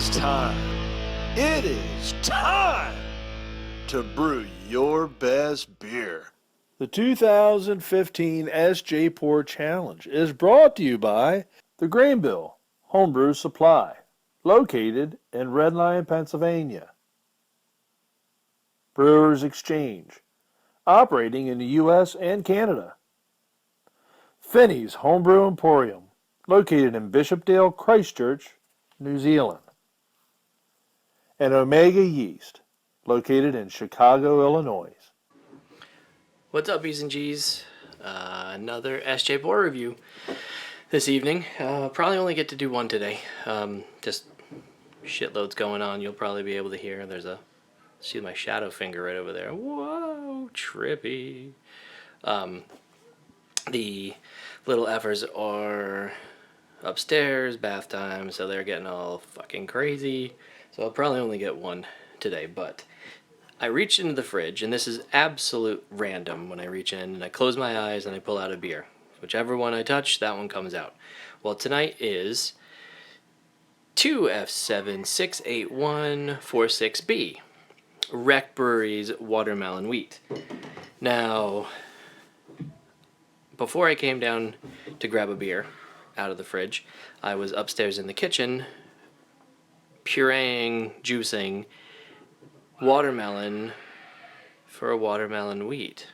is time. It is time to brew your best beer. The 2015 Sjporr Challenge is brought to you by the Grainbill Homebrew Supply, located in Red Lion, Pennsylvania. Brewers Exchange, operating in the U.S. and Canada. Finney's Homebrew Emporium, located in Bishopdale, Christchurch, New Zealand. And Omega Yeast, located in Chicago, Illinois. What's up, B's and G's? Another Sjporr review this evening. Probably only get to do one today. Just shitloads going on. You'll probably be able to hear. See my shadow finger right over there. Whoa, trippy. The little effers are upstairs, bath time, so they're getting all fucking crazy. So I'll probably only get one today, but I reach into the fridge, and this is absolute random when I reach in, and I close my eyes and I pull out a beer. Whichever one I touch, that one comes out. Well, tonight is 2F7-681-46B, Wrecked Brewery's Watermelon Wheat. Now, before I came down to grab a beer out of the fridge, I was upstairs in the kitchen pureeing, juicing watermelon for a watermelon wheat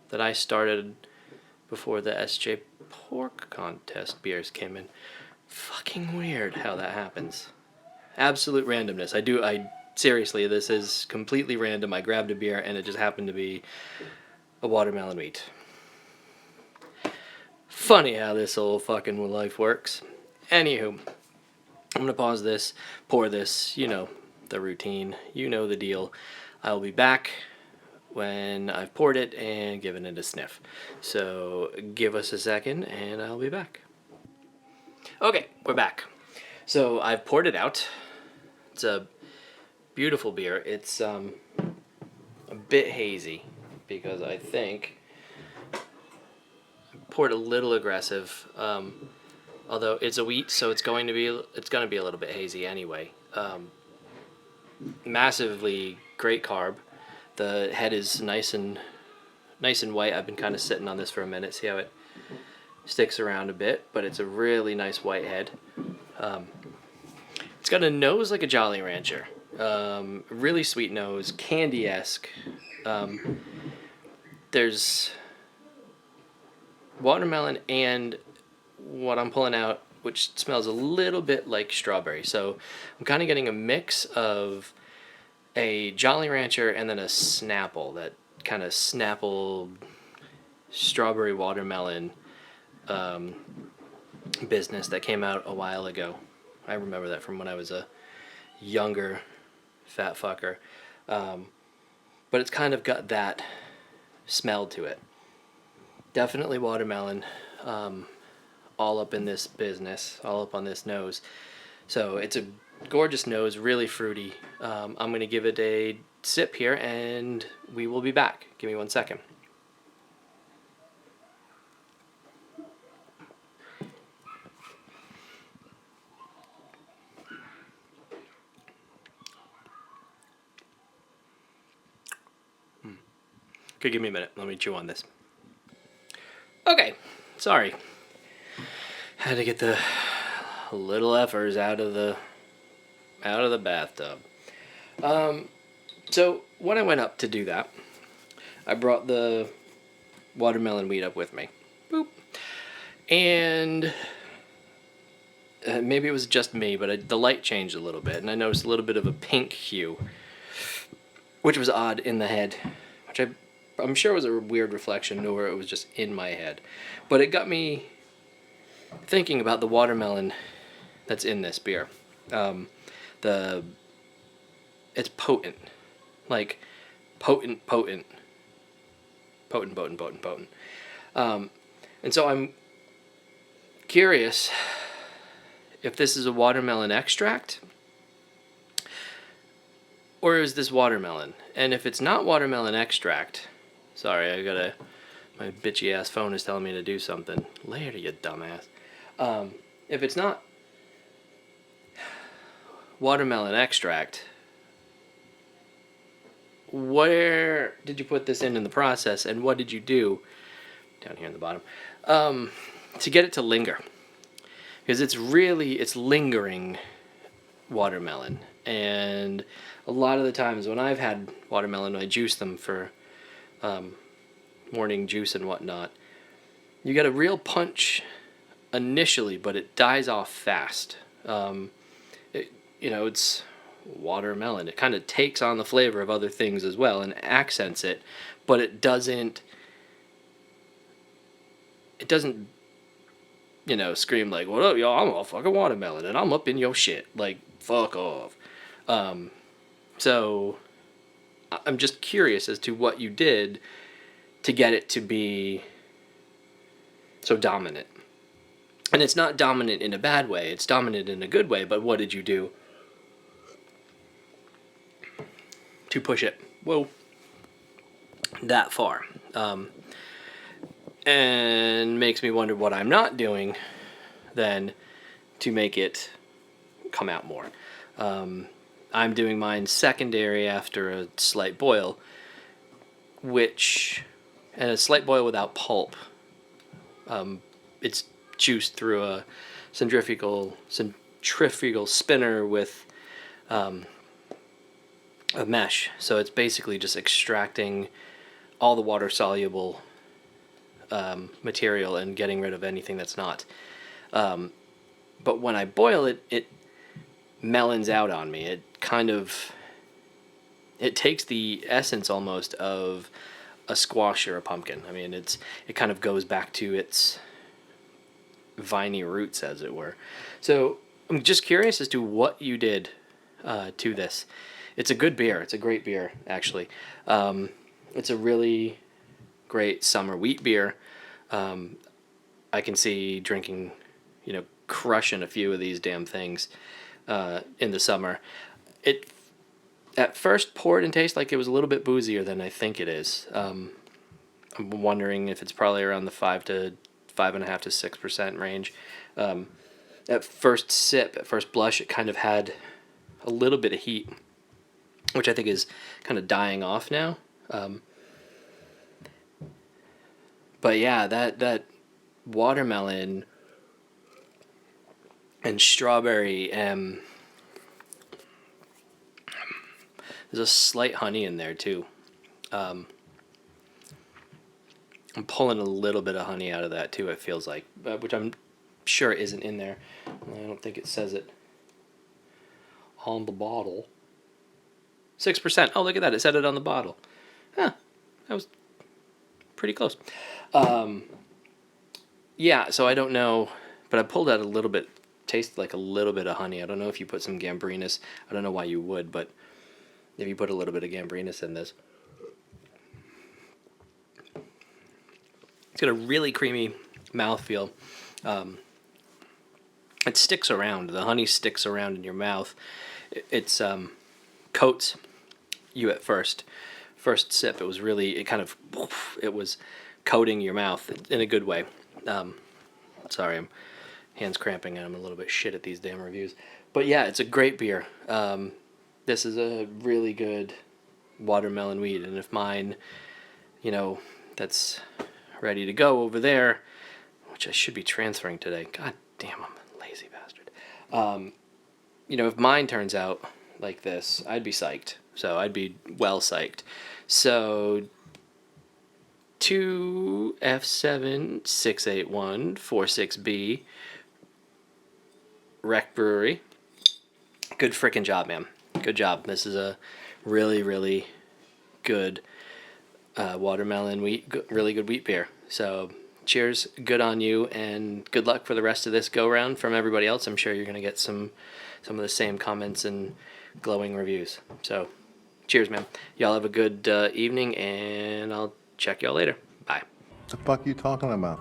that I started before the Sjporr contest beers came in. Fucking weird how that happens. Absolute randomness. I seriously, this is completely random. I grabbed a beer and it just happened to be a watermelon wheat. Funny how this whole fucking life works. Anywho, I'm gonna pause this, pour this, you know the routine, you know the deal. I'll be back when I've poured it and given it a sniff. So give us a second and I'll be back. Okay, we're back. So I've poured it out. It's a beautiful beer. It's a bit hazy because I think I poured a little aggressive. Although it's a wheat, so it's going to be a little bit hazy anyway. Massively great carb. The head is nice and white. I've been kind of sitting on this for a minute, see how it sticks around a bit, but it's a really nice white head. It's got a nose like a Jolly Rancher. Really sweet nose, candy-esque. There's watermelon and what I'm pulling out, which smells a little bit like strawberry. So I'm kind of getting a mix of a Jolly Rancher and then a Snapple, that kind of Snapple strawberry watermelon business that came out a while ago. I remember that from when I was a younger fat fucker. But it's kind of got that smell to it. Definitely watermelon. All up in this business, all up on this nose. So it's a gorgeous nose, really fruity. I'm going to give it a sip here and we will be back. Give me 1 second. Okay, give me a minute. Let me chew on this. Okay, sorry. Had to get the little effers out of the bathtub. So when I went up to do that, I brought the watermelon wheat up with me. Boop. And maybe it was just me, but the light changed a little bit, and I noticed a little bit of a pink hue, which was odd in the head, which I'm sure was a weird reflection, or it was just in my head. But it got me thinking about the watermelon that's in this beer. It's potent, like potent. And so I'm curious if this is a watermelon extract, or is this watermelon? And if it's not watermelon extract, sorry, my bitchy ass phone is telling me to do something. Later, you dumbass. If it's not watermelon extract. Where did you put this in the process, and what did you do down here in the bottom to get it to linger? Because it's lingering watermelon, and a lot of the times when I've had watermelon, I juice them for morning juice and whatnot. You get a real punch initially, but it dies off fast. It's watermelon. It kind of takes on the flavor of other things as well and accents it, but it doesn't scream like, "What up, y'all? I'm a fucking watermelon and I'm up in your shit." Like, fuck off. So I'm just curious as to what you did to get it to be so dominant. And it's not dominant in a bad way, it's dominant in a good way, but what did you do to push it, that far? And makes me wonder what I'm not doing then to make it come out more. I'm doing mine secondary after a slight boil, and a slight boil without pulp. It's juiced through a centrifugal spinner with a mesh. So it's basically just extracting all the water soluble material and getting rid of anything that's not. But when I boil it, it melons out on me. It takes the essence almost of a squash or a pumpkin. I mean, it kind of goes back to its viney roots, as it were. So I'm just curious as to what you did to this. It's a good beer. It's a great beer, actually. It's a really great summer wheat beer. I can see drinking, crushing a few of these damn things in the summer. It at first poured and tasted like it was a little bit boozier than I think it is. I'm wondering if it's probably around the 5.5 to 6% range. At first blush, it kind of had a little bit of heat, which I think is kind of dying off now. But yeah, that watermelon and strawberry, there's a slight honey in there too. I'm pulling a little bit of honey out of that too, it feels like, which I'm sure isn't in there. I don't think it says it on the bottle. 6%. Oh, look at that. It said it on the bottle. Huh. That was pretty close. Yeah, so I don't know, but I pulled out a little bit, tasted like a little bit of honey. I don't know if you put some Gambrinus. I don't know why you would, but if you put a little bit of Gambrinus in this. It's got a really creamy mouthfeel. It sticks around. The honey sticks around in your mouth. It's coats you at first sip. It was coating your mouth in a good way. Sorry, I'm hands cramping and I'm a little bit shit at these damn reviews. But yeah, it's a great beer. This is a really good watermelon wheat, and if mine, that's ready to go over there, which I should be transferring today. God damn, I'm a lazy bastard. If mine turns out like this, I'd be psyched. So I'd be well psyched. So 2F7-681-46B, Wrecked Brewery. Good frickin' job, man. Good job. This is a really, really good watermelon wheat, really good wheat beer. So cheers, good on you, and good luck for the rest of this go-round from everybody else. I'm sure you're going to get some of the same comments and glowing reviews. So cheers, man. Y'all have a good evening, and I'll check y'all later. Bye. The fuck you talking about?